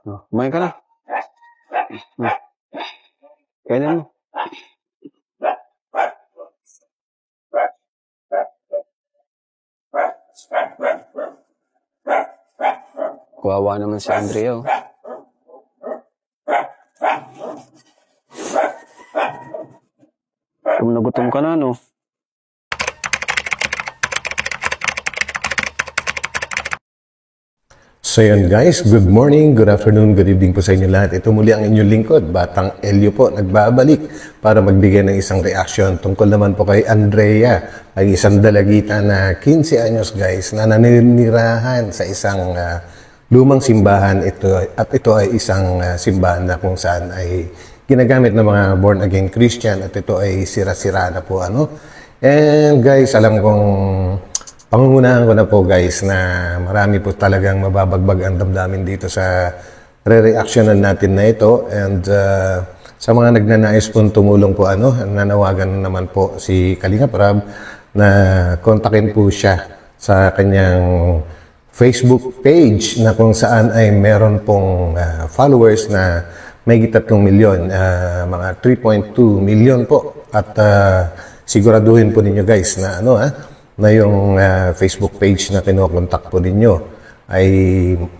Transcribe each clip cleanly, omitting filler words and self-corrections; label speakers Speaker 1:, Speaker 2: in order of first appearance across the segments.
Speaker 1: Kumain ka na. Kailan mo? Kawawa naman si Andrea, oh. Gutom ka na, no?
Speaker 2: So yun guys, good morning, good afternoon, good evening po sa inyo lahat. Ito muli ang inyong lingkod, Batang Elio po, nagbabalik para magbigay ng isang reaction tungkol naman po kay Andrea, ay isang dalagita na 15 anyos guys, na naninirahan sa isang lumang simbahan. Ito ay isang simbahan na kung saan ay ginagamit ng mga born again Christian at ito ay sira-sira na po ano. And guys, alam kong pangungunahan ko na po guys na marami po talagang mababagbag ang damdamin dito sa re-reactionan natin na ito. And sa mga nagnanais pong tumulong po ano, nanawagan naman po si Kalingap Rab na kontakin po siya sa kanyang Facebook page na kung saan ay meron pong followers na may 3 milyon, mga 3.2 milyon po. At siguraduhin po ninyo guys na ano na yung Facebook page na kinokontak po ninyo ay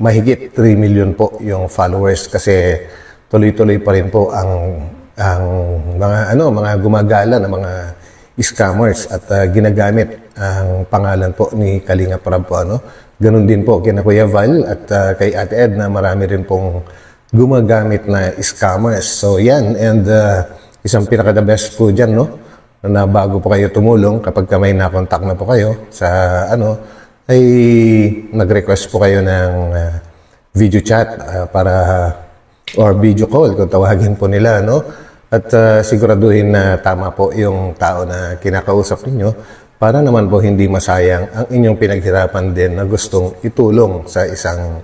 Speaker 2: mahigit 3 million po yung followers, kasi tuloy-tuloy pa rin po ang mga gumagala na mga scammers at ginagamit ang pangalan po ni Kalingap Rab po ano. Ganun din po kina Kuya Val at kay Ate Ed na marami rin pong gumagamit na scammers. So yan, and isang pinaka-the best po dyan, no? Na bago po kayo tumulong, kapag may nakontak na po kayo sa ano, ay nag-request po kayo ng video chat or video call kung tawagin po nila, no? At siguraduhin na tama po yung tao na kinakausap ninyo para naman po hindi masayang ang inyong pinaghirapan din na gustong itulong sa isang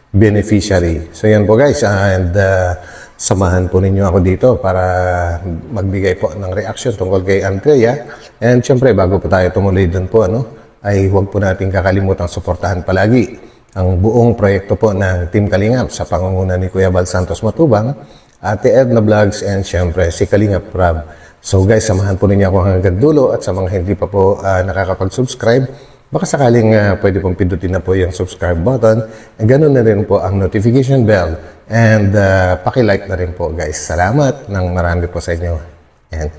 Speaker 2: beneficiary. So yan po guys, and samahan po ninyo ako dito para magbigay po ng reaction tungkol kay Andrea. And syempre, bago po tayo tumuloy dun po, ano, ay huwag po natin kakalimutan suportahan palagi ang buong proyekto po ng Team Kalingap sa pangunguna ni Kuya Val Santos Matubang, Ate Edna Vlogs, and syempre si Kalingap Rab. So guys, samahan po ninyo ako hanggang dulo, at sa mga hindi pa po nakakapag-subscribe, baka sakaling pwede pong pindutin na po yung subscribe button. And ganoon na rin po ang notification bell. And paki-like na rin po guys. Salamat ng marami po sa inyo. And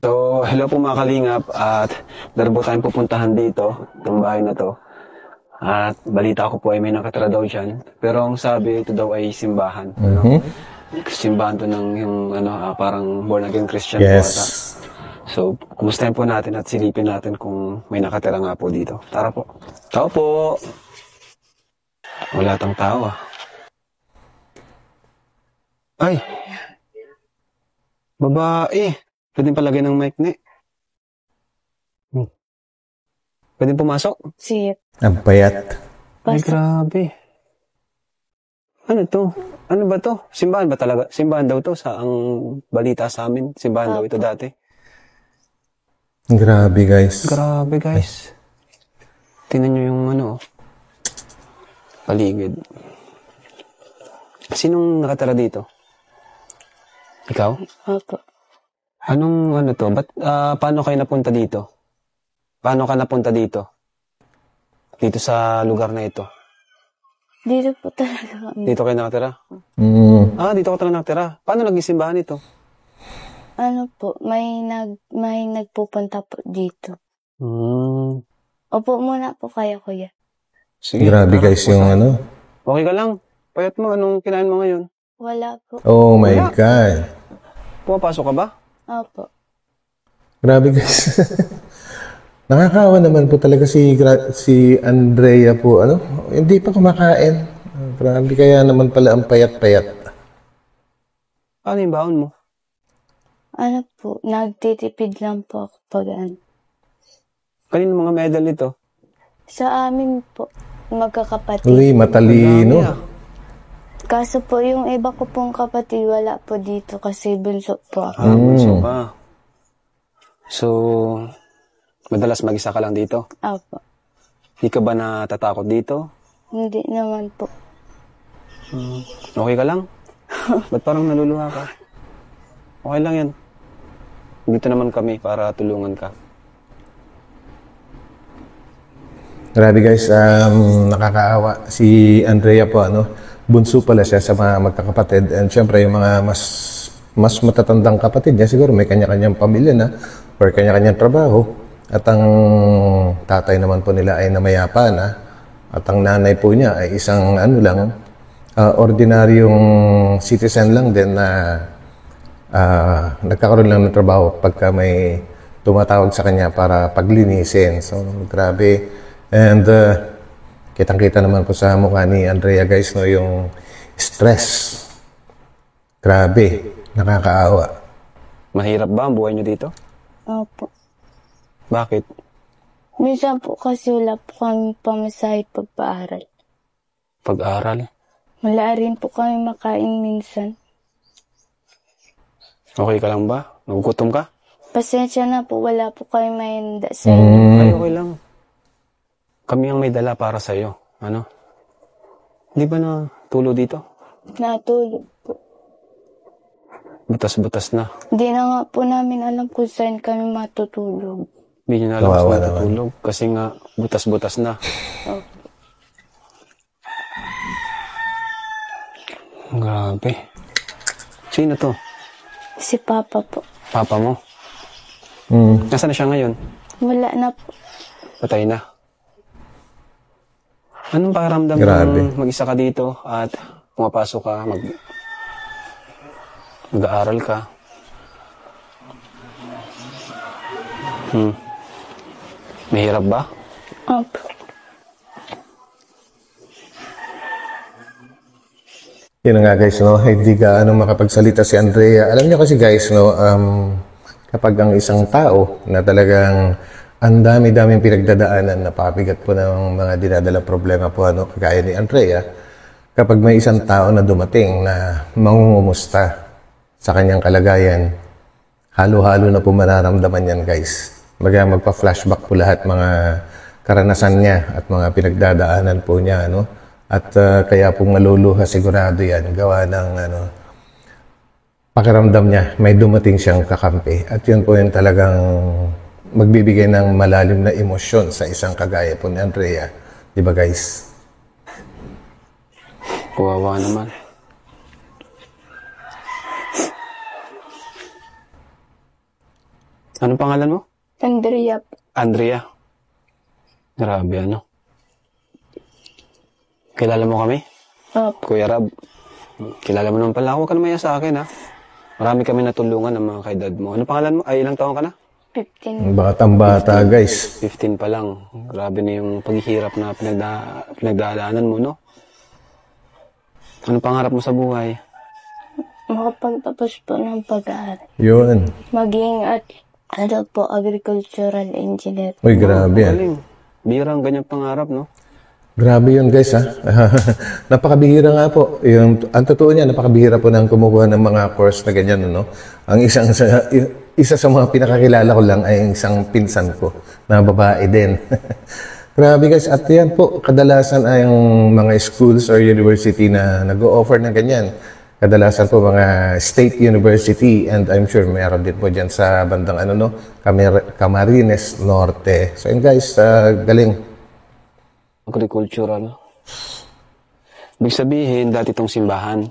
Speaker 1: So, hello po mga Kalingap, at meron po tayong pupuntahan dito, itong bahay na to. At balita ko po ay may nakatira daw dyan. Pero ang sabi, ito daw ay simbahan. Ano? Simbahan to ng yung parang born again Christian po ata. So, kumustahin po natin at silipin natin kung may nakatira nga po dito. Tara po. Tao po! Wala tang tao ah. Ay! Babae! Pwedeng palagay ng mic ni. Pwedeng pumasok?
Speaker 3: Sige.
Speaker 2: ang payat.
Speaker 1: Ay, grabe. Ano to? Ano ba to? Simbahan ba talaga? Simbahan daw to sa ang balita sa amin. Simbahan daw ito dati.
Speaker 2: Grabe guys.
Speaker 1: Grabe guys. Tingnan nyo yung paligid. Sinong nakatira dito? Ikaw?
Speaker 3: Opo.
Speaker 1: Anong to? Paano kayo napunta dito? Paano ka napunta dito? Dito sa lugar na ito?
Speaker 3: Dito po talaga kami.
Speaker 1: Dito kayo nakatira? Dito ka talaga nakatira. Paano naging simbahan ito?
Speaker 3: Ano po, may nagpupunta po dito. Opo muna po kayo, kuya.
Speaker 1: Sige,
Speaker 2: grabe guys yung
Speaker 1: Okay ka lang? Payat mo, anong kinain mo ngayon?
Speaker 3: Wala po.
Speaker 2: Oh my God.
Speaker 1: Pumapasok ka ba?
Speaker 3: Opo.
Speaker 2: Grabe guys. Nakakawa naman po talaga si Andrea po. Hindi pa kumakain. Grabe, kaya naman pala ang payat-payat.
Speaker 1: Ano yung baon mo?
Speaker 3: Ano po, nagtitipid lang po ako pag
Speaker 1: Kanino mga medal ito?
Speaker 3: Sa amin po, magkakapatid.
Speaker 2: Uy, matalino.
Speaker 3: Kaso po, yung iba ko pong kapatid, wala po dito kasi bunso po ako.
Speaker 1: Bunso pa. So, Madalas mag-isa ka lang dito?
Speaker 3: Opo.
Speaker 1: Di ka ba natatakot dito?
Speaker 3: Hindi naman po.
Speaker 1: Okay ka lang? Ba't parang naluluha ka? Okay lang yan. Dito naman kami para tulungan ka.
Speaker 2: Grabe guys, nakakaawa. Si Andrea po, bunso pala siya sa mga magkakapatid. And syempre, yung mga mas matatandang kapatid niya, siguro may kanya-kanyang pamilya na or kanya-kanyang trabaho. At ang tatay naman po nila ay namayapa na. At ang nanay po niya ay isang ordinaryong citizen lang din na nagkakaroon lang ng trabaho pagka may tumatawag sa kanya para paglinisin. So, grabe. And kitang-kita naman po sa mukha ni Andrea guys, yung stress. Grabe. Nakakaawa.
Speaker 1: Mahirap ba ang buhay niyo dito?
Speaker 3: Opo.
Speaker 1: Bakit?
Speaker 3: Minsan po kasi wala po kami pamasahe pagpaaral.
Speaker 1: Pag-aral?
Speaker 3: Wala rin po kami makain minsan.
Speaker 1: Okay ka lang ba? Nagugutom ka?
Speaker 3: Pasensya na po, wala po kami mainda sa inyo.
Speaker 1: Ay, okay lang. Kami ang may dala para sa'yo. Ano? Di ba na tulo dito?
Speaker 3: Natulog po.
Speaker 1: Butas-butas na.
Speaker 3: Hindi na nga po namin alam kung saan kami matutulog.
Speaker 1: Hindi nyo na alam
Speaker 2: Kawawa
Speaker 1: kung
Speaker 2: naman.
Speaker 1: natutulog. Kasi nga, butas-butas na.
Speaker 3: Opo.
Speaker 1: Grabe. Sino to?
Speaker 3: Si Papa po.
Speaker 1: Papa mo? Nasaan na siya ngayon?
Speaker 3: Wala na po.
Speaker 1: Patay na. Anong pakiramdam
Speaker 2: Grabe.
Speaker 1: ng mag-isa ka dito at pumapasok ka, mag-aaral ka? Mahirap ba?
Speaker 3: Opo.
Speaker 2: Yun na nga guys, hindi ka makapagsalita si Andrea. Alam niyo kasi guys, kapag ang isang tao na talagang ang dami-daming pinagdadaanan, napabigat po ng mga dinadalang problema po, kagaya ni Andrea, kapag may isang tao na dumating na mangungumusta sa kanyang kalagayan, halo-halo na po mararamdaman yan guys. Magpa-flashback po lahat mga karanasan niya at mga pinagdadaanan po niya, At kaya po maluluha sigurado yan, gawa ng pakiramdam niya, may dumating siyang kakampi. At yun po yung talagang magbibigay ng malalim na emosyon sa isang kagaya po ni Andrea. Di ba guys?
Speaker 1: Kawawa naman. Anong pangalan mo?
Speaker 3: Andrea po.
Speaker 1: Andrea. Grabe, Kilala mo kami?
Speaker 3: Opo.
Speaker 1: Kuya Rab. Kilala mo naman pala. Huwag ka naman sa akin, ha? Marami kami natulungan ng mga kaedad mo. Ano pangalan mo? Ay, ilang taon ka na?
Speaker 3: 15.
Speaker 2: Batang bata guys.
Speaker 1: 15 pa lang. Grabe na yung paghihirap na pinagdadaanan mo, no? Ano pangarap mo sa buhay?
Speaker 3: Makapagtapos po ng pag-aaral.
Speaker 2: Yun.
Speaker 3: Maging agricultural engineer.
Speaker 2: Uy, grabe yan.
Speaker 1: Galing. Bira ang ganyang pangarap, no?
Speaker 2: Grabe yun guys ha. Napakabihira nga po. Ang totoo niya, napakabihira po nang kumukuha ng mga course na ganyan. Ang isa sa mga pinakakilala ko lang ay isang pinsan ko na babae din. Grabe guys. At yan po, kadalasan ay ang mga schools or university na nag-o-offer ng ganyan. Kadalasan po mga state university and I'm sure meron din po dyan sa bandang Camarines Norte. So yun guys, galing.
Speaker 1: Agricultural. Ibig sabihin, dati itong simbahan.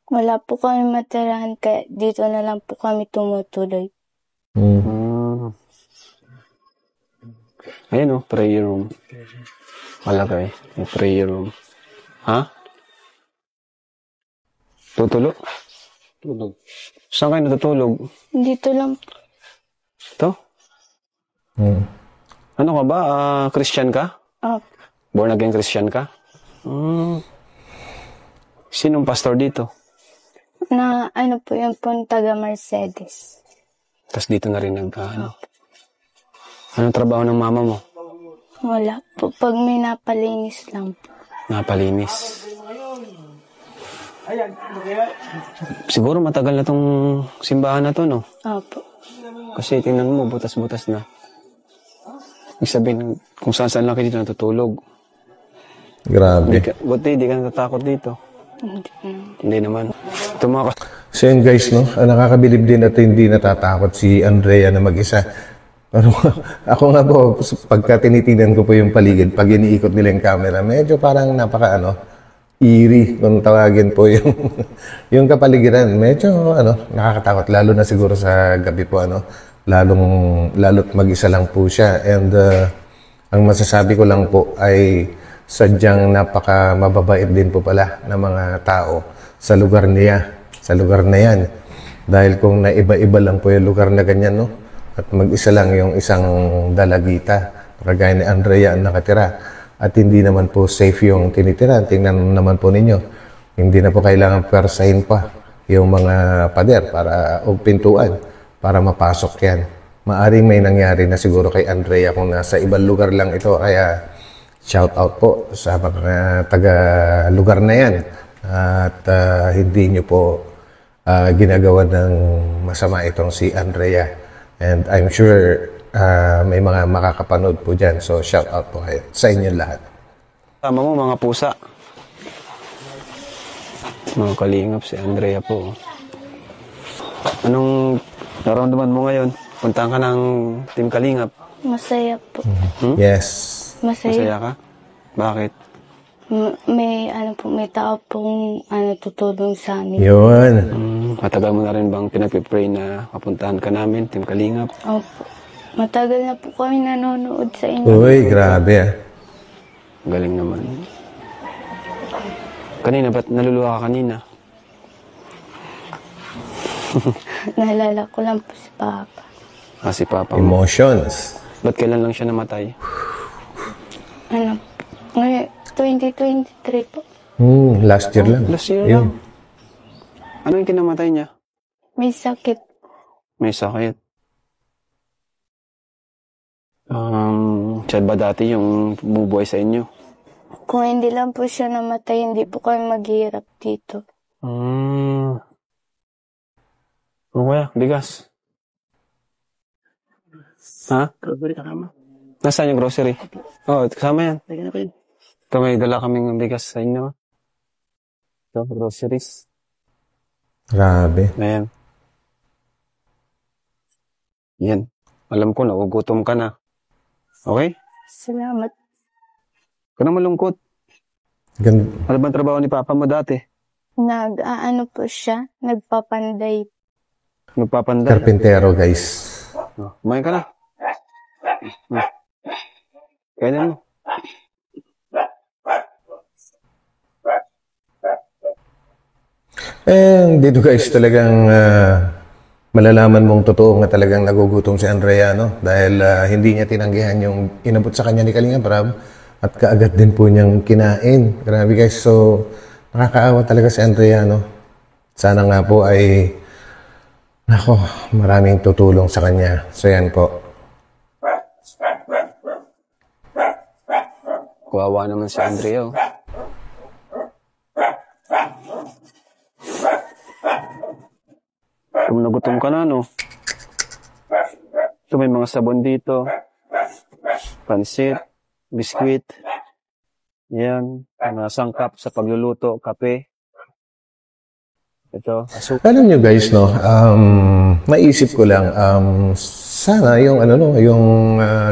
Speaker 3: Wala po kami matirahan kaya dito na lang po kami tumutuloy.
Speaker 1: Ayun, prayer room. Malaki. Yung prayer room. Ha? Tutulog? Tulog. Saan kayo natutulog?
Speaker 3: Dito lang po.
Speaker 1: Ito? Ano ka ba? Christian ka? Born again Christian ka? Sinong pastor dito?
Speaker 3: Na po yung taga Mercedes.
Speaker 1: Tapos dito na rin Anong trabaho ng mama mo?
Speaker 3: Wala po. Pag may napalinis lang po.
Speaker 1: Napalinis. Siguro matagal na tong simbahan na to, no?
Speaker 3: Opo.
Speaker 1: Kasi tingnan mo, butas-butas na. Ibig sabihin, kung saan lang kayo dito natutulog.
Speaker 2: Grabe.
Speaker 1: Buti, di ka natatakot dito. Hindi naman. Ito mga
Speaker 2: So yun guys, no? Nakakabilib din at hindi natatakot si Andrea na mag-isa. Pero ako nga po, pagka tinitingnan ko po yung paligid, pag iniikot nila yung camera, medyo parang eerie kung tawagin po yung, yung kapaligiran. Medyo, nakakatakot. Lalo na siguro sa gabi po, lalo't mag-isa lang po siya. And ang masasabi ko lang po ay sadyang napaka mababait din po pala ng mga tao sa lugar na yan. Dahil kung naiba-iba lang po yung lugar na ganyan, no? At mag-isa lang yung isang dalagita, kagaya ni Andrea ang nakatira. At hindi naman po safe yung tinitira. Tingnan naman po ninyo, hindi na po kailangan persahin pa yung mga pader o pintuan para mapasok yan. Maaring may nangyari na siguro kay Andrea kung nasa ibang lugar lang ito, kaya shout out po sa mga taga-lugar na yan. At hindi nyo po ginagawa ng masama itong si Andrea. And I'm sure may mga makakapanood po dyan. So shout out po kayo sa inyo lahat.
Speaker 1: tama mo, mga pusa. Mga kalingap, si Andrea po. Anong nararamdaman mo ngayon? Puntahan ka ng Team Kalingap.
Speaker 3: Masaya po.
Speaker 2: Yes.
Speaker 1: Masaya ka? Bakit?
Speaker 3: May may tao pong tutulong sa amin.
Speaker 2: Yun.
Speaker 1: Matagal mo na rin bang pinag-pray na mapuntahan ka namin, Team Kalingap?
Speaker 3: Opo. Matagal na po kami nanonood sa inyo.
Speaker 2: Uy, grabe
Speaker 1: Galing naman. Kanina, ba't naluluha ka kanina?
Speaker 3: Naalala ko lang po si Papa.
Speaker 1: Si Papa mo.
Speaker 2: Emotions.
Speaker 1: Ba't kailan lang siya namatay?
Speaker 3: Ngayon, 2023 po.
Speaker 2: Last year lang.
Speaker 1: Last year
Speaker 2: Yun.
Speaker 1: lang. Ano yung kinamatay niya?
Speaker 3: May sakit.
Speaker 1: May sakit. Siya ba dati yung bumubuhay sa inyo?
Speaker 3: Kung hindi lang po siya namatay, hindi po kami maghihirap dito.
Speaker 1: Kuya, bigas. Ha?
Speaker 4: Grocery kasama.
Speaker 1: Nasaan yung grocery? Kasama yan.
Speaker 4: Lagyan na ko yun.
Speaker 1: Ito, may dala kaming bigas sa inyo. Ito, groceries.
Speaker 2: Grabe.
Speaker 1: Ayan. Yan. Alam ko, nagugutom ka na. Okay?
Speaker 3: Salamat.
Speaker 1: Huwag ka na malungkot. Ano ba ang trabaho ni Papa mo dati?
Speaker 3: Po siya, nagpapanday.
Speaker 1: Nagpapanday.
Speaker 2: Karpintero, guys.
Speaker 1: Kumain ka na. Kailan mo?
Speaker 2: Dito guys, talagang malalaman mong totoo nga talagang nagugutom si Andrea, no? Dahil hindi niya tinanggihan yung inabot sa kanya ni Kalinga Prab at kaagad din po niyang kinain. Grabe guys, so nakakaawa talaga si Andrea, no? Sana nga po ay maraming tutulong sa kanya. So yan po.
Speaker 1: Kuwawa naman si Andrea. Kung nagutom ka na, no? Ito, may mga sabon dito. Pansit, biskwit. Yan. Mga sangkap sa pagluluto, kape. Ito, asukal.
Speaker 2: Alam nyo guys, no? Naisip ko lang, sana yung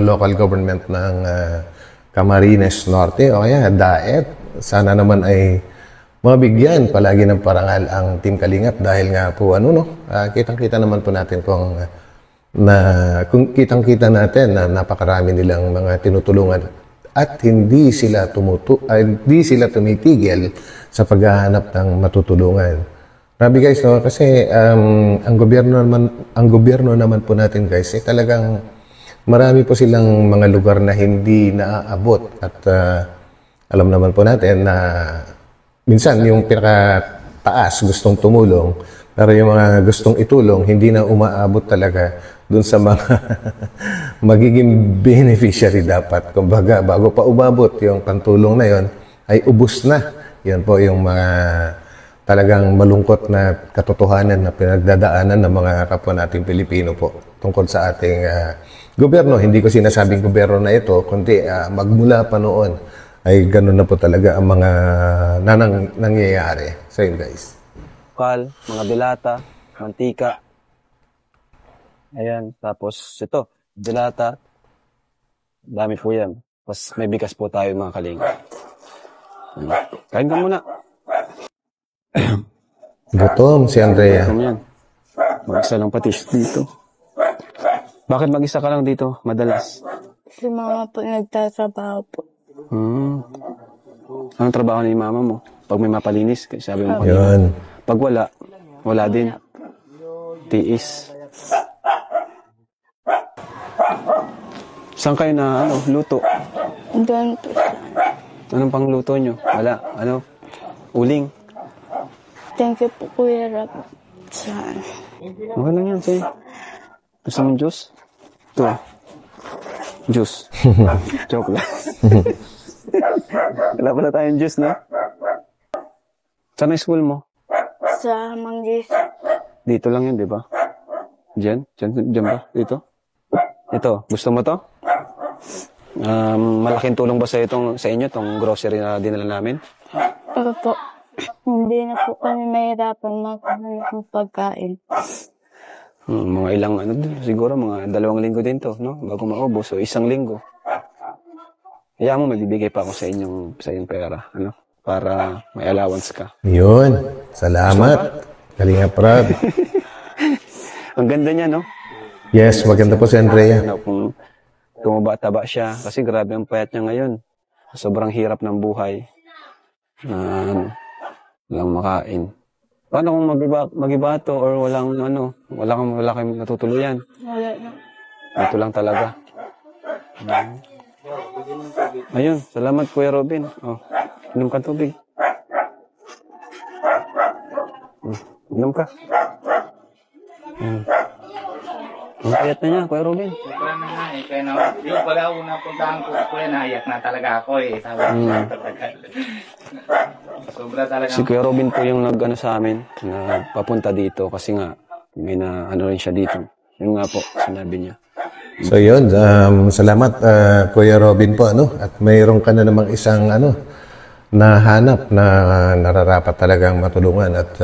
Speaker 2: local government ng Camarines Norte o kaya DAET, sana naman ay mabigyan palagi ng parangal ang Team Kalingap dahil nga po kitang-kita naman po natin kung kitang-kita natin na napakarami nilang mga tinutulungan at hindi sila tumitigil sa paghahanap ng matutulungan. Grabe guys, no? Kasi ang gobyerno naman po natin guys ay talagang marami po silang mga lugar na hindi naaabot at alam naman po natin na minsan yung pinakataas gustong tumulong pero yung mga gustong itulong hindi na umaabot talaga dun sa mga magiging beneficiary dapat. Kumbaga bago pa umabot yung pantulong na yon ay ubos na. Yan po yung mga talagang malungkot na katotohanan na pinagdadaanan ng mga kapwa nating Pilipino po tungkol sa ating gobyerno. Hindi ko sinasabing gobyerno na ito, kundi magmula pa noon ay ganun na po talaga ang mga nangyayari. So yun guys.
Speaker 1: Kal, mga dilata, mantika. Ayan, tapos ito, dilata. Dami po yan. Tapos may bigas po tayo mga kalinga. Kain ka muna.
Speaker 2: Gutom si Andrea.
Speaker 1: Gutom yan. Mag-isa lang patis dito. Bakit mag-isa ka lang dito madalas?
Speaker 3: Si mama po nagtatrabaho po.
Speaker 1: Anong trabaho ni mama mo? Pag may mapalinis, sabi mo.
Speaker 2: Yun.
Speaker 1: Pag wala, wala din. Tiis. Saan kayo na luto?
Speaker 3: Doon po siya.
Speaker 1: Anong pang luto nyo? Wala. Uling.
Speaker 3: Thank you po, Kuya Rob. Saan?
Speaker 1: Okay lang yan, sige. Gusto mong juice? Ito. Juice. Joke lang. Wala pala tayong juice, no? Saan ang school mo?
Speaker 3: Sa Manggis.
Speaker 1: Dito lang yun, di ba? Diyan ba? Dito? Ito, gusto mo to? Malaking tulong ba sa inyo itong grocery na dinala namin?
Speaker 3: Opo. Hindi na po kami mahirapan makahanap ng pagkain.
Speaker 1: Mga ilang, siguro mga 2 linggo din to, no? Bago maubos, so 1 linggo. Kaya mo, magbibigay pa ako sa inyong pera, para may allowance ka.
Speaker 2: Yun. Salamat. Kalinga Prab.
Speaker 1: Ang ganda niya, no?
Speaker 2: Yes, maganda po si Andrea.
Speaker 1: Kung tumaba-taba siya, kasi grabe ang payat niya ngayon. Sobrang hirap ng buhay. Walang makain. Paano kung mag-iba to or wala kang natutuluyan?
Speaker 3: Wala na.
Speaker 1: Ito lang talaga. Ayun, salamat Kuya Robin. Inom ka tubig. Inom ka. Ang payat na niya, Kuya Robin.
Speaker 4: Wala na nga eh. Kaya na, yung pala una puntahan ko, kuya, naiyak na talaga ako eh. Sabi ko, sobra talaga.
Speaker 1: Si Kuya Robin po yung sa amin na papunta dito kasi nga may rin siya dito. Yun nga po, sinabi niya.
Speaker 2: So yun, salamat Kuya Robin po, at mayroon ka na namang isang nahanap na nararapat talagang matulungan at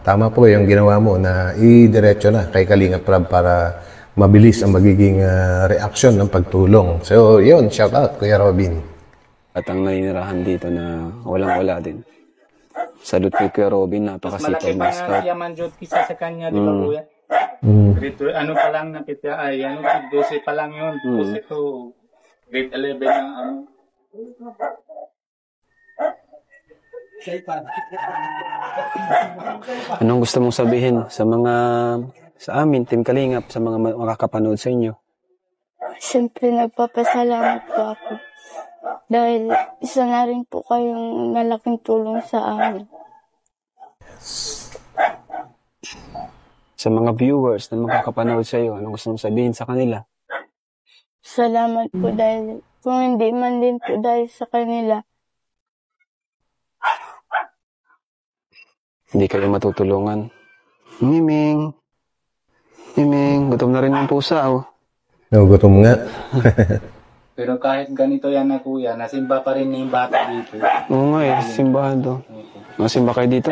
Speaker 2: tama po yung ginawa mo na idiretso na kay Kalinga Prab para mabilis ang magiging reaksyon ng pagtulong. So yun, shout out Kuya Robin.
Speaker 1: At ang naninirahan dito na walang-wala din. Salute kay Kuya Robin,
Speaker 4: Mas malaki
Speaker 1: napakasipag
Speaker 4: pa
Speaker 1: na
Speaker 4: nga
Speaker 1: staff.
Speaker 4: siya man Jod kisa sa kanya, di ba kuya? Grade, pa lang nakita, grade 12 pa lang yun. Tapos ito, grade 11 na
Speaker 1: Anong gusto mong sabihin sa amin, Team Kalingap, sa mga makakapanood sa inyo?
Speaker 3: Siyempre, nagpapasalamat po ako. Dahil isa na rin po kayong malaking tulong sa amin.
Speaker 1: Sa mga viewers na makakapanood sa iyo, anong gusto mong sabihin sa kanila?
Speaker 3: Salamat po dahil kung hindi man din po dahil sa kanila,
Speaker 1: Hindi kayo matutulungan. Miming, gutom na rin yung pusa,
Speaker 2: Nagugutom nga.
Speaker 4: Pero kahit ganito yan na kuya, nasimba pa rin yung bata dito.
Speaker 1: Oo nga simbahan to. Masimba kayo dito?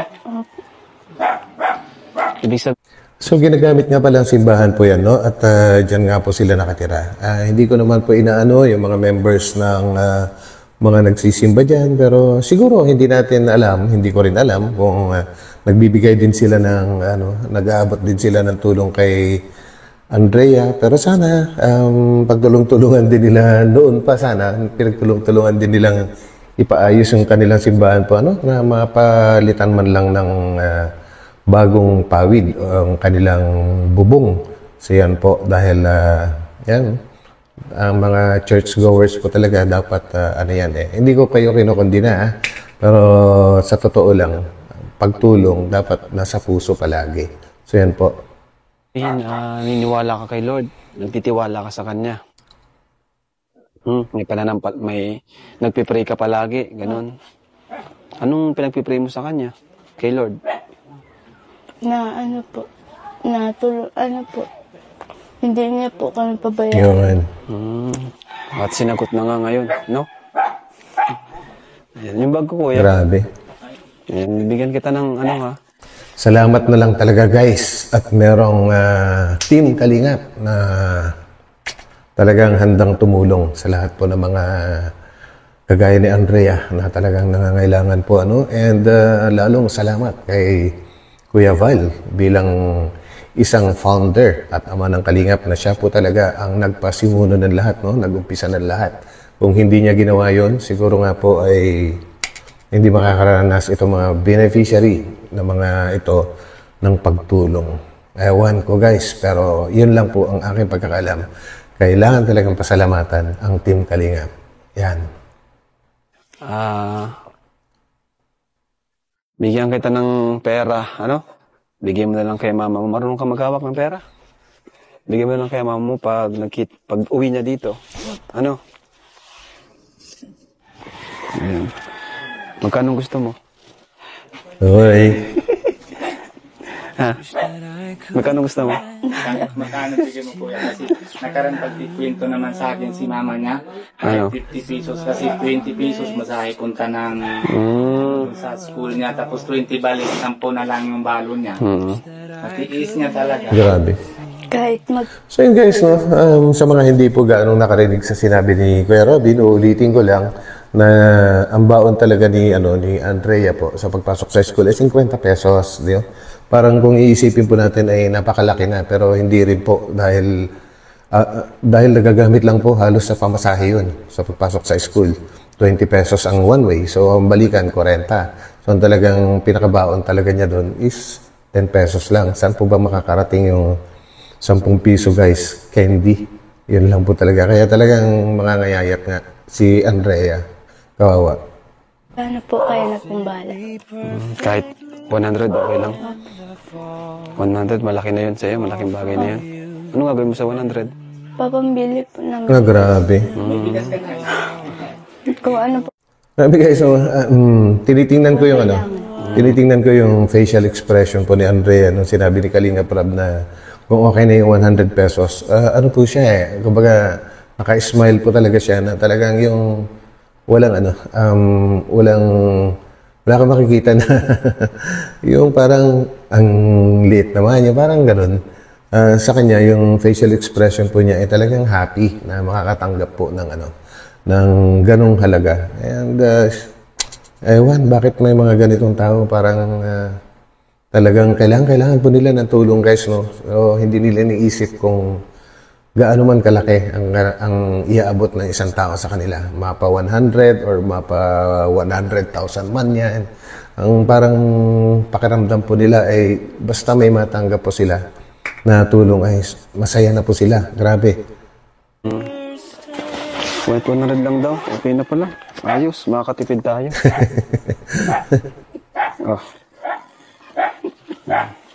Speaker 1: Ibig sabihin,
Speaker 2: So ginagamit nga pala ang simbahan po yan, at dyan nga po sila nakatira. Hindi ko naman po inaano yung mga members ng mga nagsisimba dyan, pero siguro hindi ko rin alam kung nagbibigay din sila ng, nag-aabot din sila ng tulong kay Andrea, pero sana pagtulong-tulungan din nila noon pa, sana pinagtulong-tulungan din nilang ipaayos yung kanilang simbahan po, na mapalitan man lang ng bagong pawid ang kanilang bubong. So yan po, dahil ang mga churchgoers po talaga dapat hindi ko kayo kinukondina, pero sa totoo lang, pagtulong dapat nasa puso palagi. So yan po.
Speaker 1: niniwala ka kay Lord, nagtitiwala ka sa Kanya. May nagpipray ka palagi, ganun. Anong pinagpipray mo sa Kanya, kay Lord?
Speaker 3: Hindi niya po kami pabayaan.
Speaker 2: Yun.
Speaker 1: At sinagot na nga ngayon, no? Yan, yung bag ko, kuya.
Speaker 2: Grabe.
Speaker 1: Yan, bigyan kita ng ano ha.
Speaker 2: Salamat na lang talaga guys. At merong team Kalingap na talagang handang tumulong sa lahat po ng mga kagaya ni Andrea na talagang nangangailangan po. And lalong salamat kay Kuya Val bilang isang founder at ama ng Kalingap na siya po talaga ang nagpasimuno ng lahat, no? Nag-umpisa ng lahat. Kung hindi niya ginawa yon, siguro nga po ay hindi makakaranas itong mga beneficiary na mga ito ng pagtulong. Ewan ko guys, pero yun lang po ang aking pagkakalam. Kailangan talagang pasalamatan ang Team Kalingap. Yan.
Speaker 1: Bigyan kita ng pera, ano? Bigyan mo na lang kay mama mo. Marunong ka maghawak ng pera? Bigyan mo na lang kay mama mo pag uwi niya dito. Ano? Ayan. Magkano gusto mo?
Speaker 2: Hoy.
Speaker 1: Ha? Magkano gusto mo?
Speaker 4: Magkano bigyan mo kuya? Kasi nakaroon pagkikwento naman sa akin si mama niya.
Speaker 1: Ano?
Speaker 4: 50 pesos kasi 20 pesos masahe punta ng sa school niya. Tapos 20 balik, 10 na lang yung balo niya. Natiis niya talaga.
Speaker 2: Grabe.
Speaker 3: Kahit
Speaker 2: So yun guys, no? Sa mga hindi po gaano nakarinig sa sinabi ni Kuya Robin, uulitin ko lang na ang baon talaga ni Andrea po sa pagpasok sa school ay 50 pesos, di ba? Parang kung iisipin po natin ay napakalaki na, pero hindi rin po dahil nagagamit lang po halos sa pamasahe yun sa pagpasok sa school. 20 pesos ang one way, so ang balikan 40. So ang talagang pinakabaon talaga niya doon is 10 pesos lang. Saan po ba makakarating yung 10 piso guys? Candy. Yun lang po talaga. Kaya talagang mangangayayat nga si Andrea. Kawawa.
Speaker 3: paano po kayo nagkumbala?
Speaker 1: Kahit 100, okay lang. 100, malaki na yun sa'yo. Malaking bagay na yun. Ano gagawin mo sa 100?
Speaker 3: Papambili po ng
Speaker 2: Grabe.
Speaker 3: kung ano po.
Speaker 2: Grabe guys, so, tinitingnan ko yung facial expression po ni Andrea nung sinabi ni Kalinga Prab na kung okay na yung 100 pesos. Ano po siya eh, kumbaga naka-smile po talaga siya na talagang yung wala kang makikita na yung parang ang liit naman niya, parang ganun. Sa kanya, yung facial expression po niya ay talagang happy na makakatanggap po ng ganong halaga. And, ewan, bakit may mga ganitong tao parang talagang kailangan po nila ng tulong guys, no? So, hindi nila iniisip kung gaano man kalaki ang iaabot ng isang tao sa kanila. Mapa 100 or mapa 100,000 man yan. Ang parang pakiramdam po nila ay basta may matanggap po sila na tulong ay masaya na po sila. Grabe.
Speaker 1: Wait, 100 lang daw. Okay na pala. Ayos, makakatipid tayo. Oh.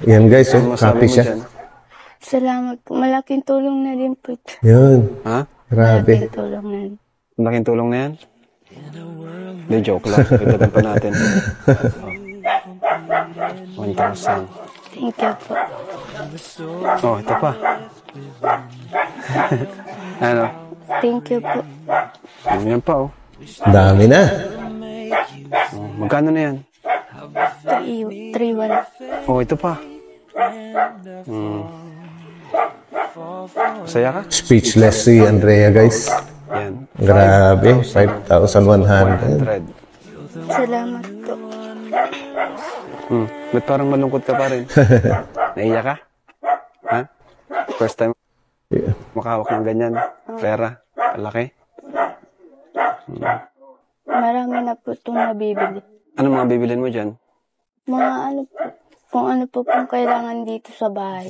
Speaker 2: Yan guys,
Speaker 1: Ano masabi
Speaker 2: happy
Speaker 1: mo
Speaker 2: siya.
Speaker 1: dyan?
Speaker 3: Salamat po. Malaking tulong na din po ito.
Speaker 2: Yun.
Speaker 1: Ha?
Speaker 2: Grabe.
Speaker 3: Malaking tulong na din.
Speaker 1: Malaking tulong na yan? Hindi, joke lang. Kagdagan pa natin. 1,000.
Speaker 3: Thank you po.
Speaker 1: Oh, ito pa. Ano?
Speaker 3: Thank you po.
Speaker 1: Yan pa, oh.
Speaker 2: Dami na.
Speaker 1: Oh, magkano na yan?
Speaker 3: 3-1.
Speaker 1: Oh, ito pa. Masaya ka?
Speaker 2: Speechless si Andrea guys.
Speaker 1: Yan.
Speaker 2: Grabe. 5,100.
Speaker 1: 100.
Speaker 3: Salamat po.
Speaker 1: Ba't parang malungkot ka pa rin? Naiyak ka? Ha? First time
Speaker 2: Yeah.
Speaker 1: makahawak ng ganyan. Pera. Laki.
Speaker 3: Marami na po itong nabibili.
Speaker 1: Ano mga bibilin mo dyan?
Speaker 3: Mga ano po, kung ano po pong kailangan dito sa bahay.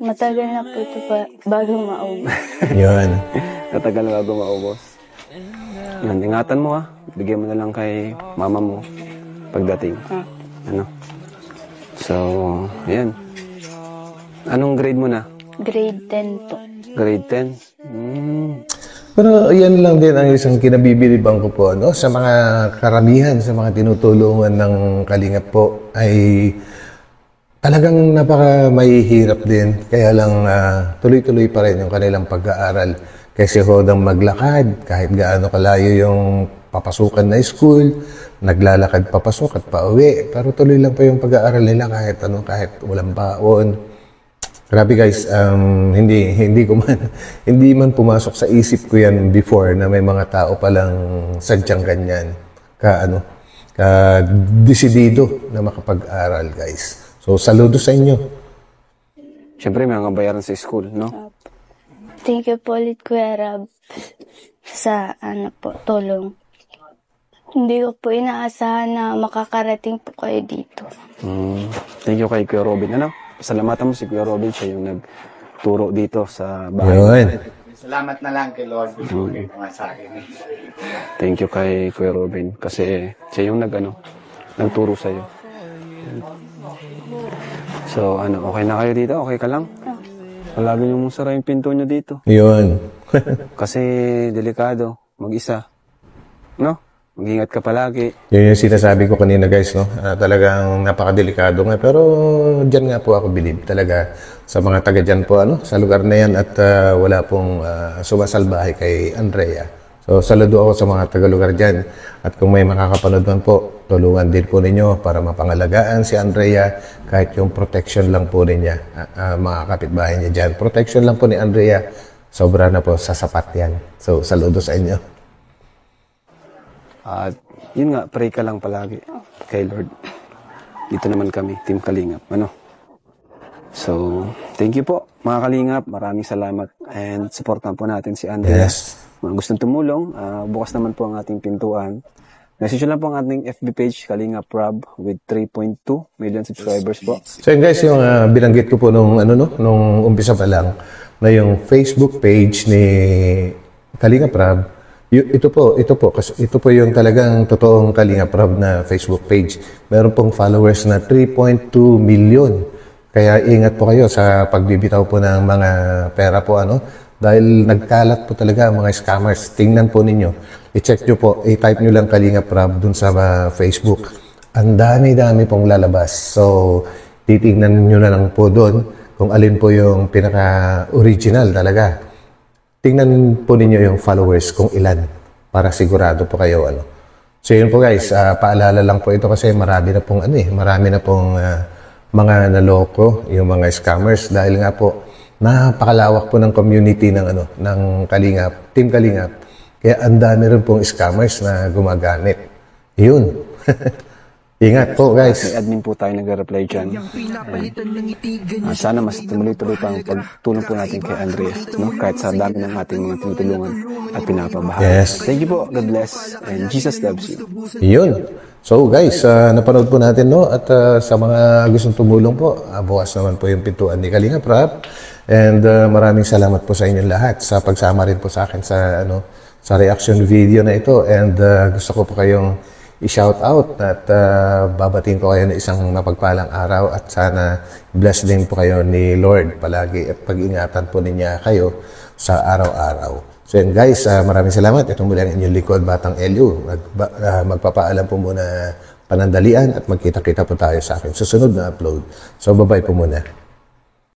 Speaker 3: Matagal na po ito bago maubos.
Speaker 2: Yun.
Speaker 1: Katagal na bago maubos. Yan, ingatan mo ha. Bigyan mo na lang kay mama mo pagdating. Ano? So, yan. Anong grade mo na?
Speaker 3: Grade 10 po.
Speaker 1: Grade 10?
Speaker 2: Pero yan lang din ang isang kinabibilibang ko po, no? Sa mga karamihan, sa mga tinutulungan ng Kalingap po, ay talagang napaka mahihirap din. Kaya lang tuloy-tuloy pa rin yung kanilang pag-aaral. Kasi hodang maglakad, kahit gaano kalayo yung papasukan na school, naglalakad papasok at pauwi. Pero tuloy lang pa yung pag-aaral nila kahit walang baon. Grabe guys, hindi man pumasok sa isip ko yan before na may mga tao palang sadyang ganyan ka desidido na makapag-aral guys. So saludo sa inyo.
Speaker 1: Siyempre, may mga bayaran sa school, no?
Speaker 3: Thank you po ulit, Kuya Rab, sa tulong. Hindi ko po inaasahan na makakarating po kayo dito.
Speaker 1: Thank you kay Kuya Robin. Pasalamatan mo si Kuya Robin, siya yung nagturo dito sa bahay.
Speaker 2: Yun.
Speaker 4: Salamat na lang kay Lord. Mga sa akin.
Speaker 1: Thank you kay Kuya Robin kasi siya yung nagturo sa'yo. So, okay na kayo dito? Okay ka lang? Palagi nyo mong sara yung pinto nyo dito.
Speaker 2: Yun.
Speaker 1: Kasi delikado, mag-isa. No? Mag-ingat ka palagi.
Speaker 2: Yun yung sinasabi ko kanina guys, no? Talagang napakadelikado nga. Pero dyan nga po ako bilib talaga sa mga taga dyan po, sa lugar na yan at wala pong sumasalbahe kay Andrea. So, saludo ako sa mga taga-lugar dyan. At kung may makakapanood man po, tulungan din po ninyo para mapangalagaan si Andrea kahit yung protection lang po niya, mga kapitbahay niya dyan. Protection lang po ni Andrea, sobra na po, sasapat yan. So, saludo sa inyo.
Speaker 1: At yun nga, pray ka lang palagi kay Lord. Dito naman kami, Team Kalingap. So, thank you po mga Kalingap. Maraming salamat and supportan po natin si Andrea.
Speaker 2: Yes.
Speaker 1: Mga gustong tumulong, bukas naman po ang ating pintuan. Message lang po ang ating FB page, Kalingap Rob, with 3.2 million subscribers po.
Speaker 2: So yun guys, yung binanggit ko po nung umpisa pa lang, na yung Facebook page ni Kalingap Rob, ito po yung talagang totoong Kalingap Rob na Facebook page. Meron pong followers na 3.2 million. Kaya ingat po kayo sa pagbibitaw po ng mga pera po, dahil nagkalat po talaga mga scammers. Tingnan po ninyo. I-check nyo po. I-type nyo lang Kalingap Rob dun sa Facebook. Ang dami-dami pong lalabas. So, titingnan nyo na lang po dun kung alin po yung pinaka-original talaga. Tingnan po ninyo yung followers kung ilan para sigurado po kayo. So, yun po guys. Paalala lang po ito kasi marami na pong mga naloko, yung mga scammers. Dahil nga po, napakalawak po ng community ng Kalingap, Team Kalingap. Kaya ang dami rin pong scammers na gumagamit. Yun. Ingat po, guys.
Speaker 1: May admin po tayo nag-reply dyan. Sana mas tumuloy-tuloy pa ang pagtulong po natin kay Andrea, kahit sa dami ng ating mga tinutulungan at pinapabahagi.
Speaker 2: Yes.
Speaker 1: Thank you po. God bless. And Jesus loves you.
Speaker 2: Yun. So guys, napanood po natin, at sa mga gustong tumulong po, bukas naman po yung pintuan ni Kalingap Rob. And maraming salamat po sa inyong lahat sa pagsama rin po sa akin sa reaction video na ito. And gusto ko po kayong i-shout out at babatiin ko kayo ng isang mapagpalang araw at sana bless din po kayo ni Lord palagi at pag-ingatan po niya kayo sa araw-araw. So yun guys, maraming salamat. Ito muli ang inyong likod, Batang Elio. Magpapaalam po muna panandalian at magkita-kita po tayo sa akin susunod na upload. So bye-bye po muna.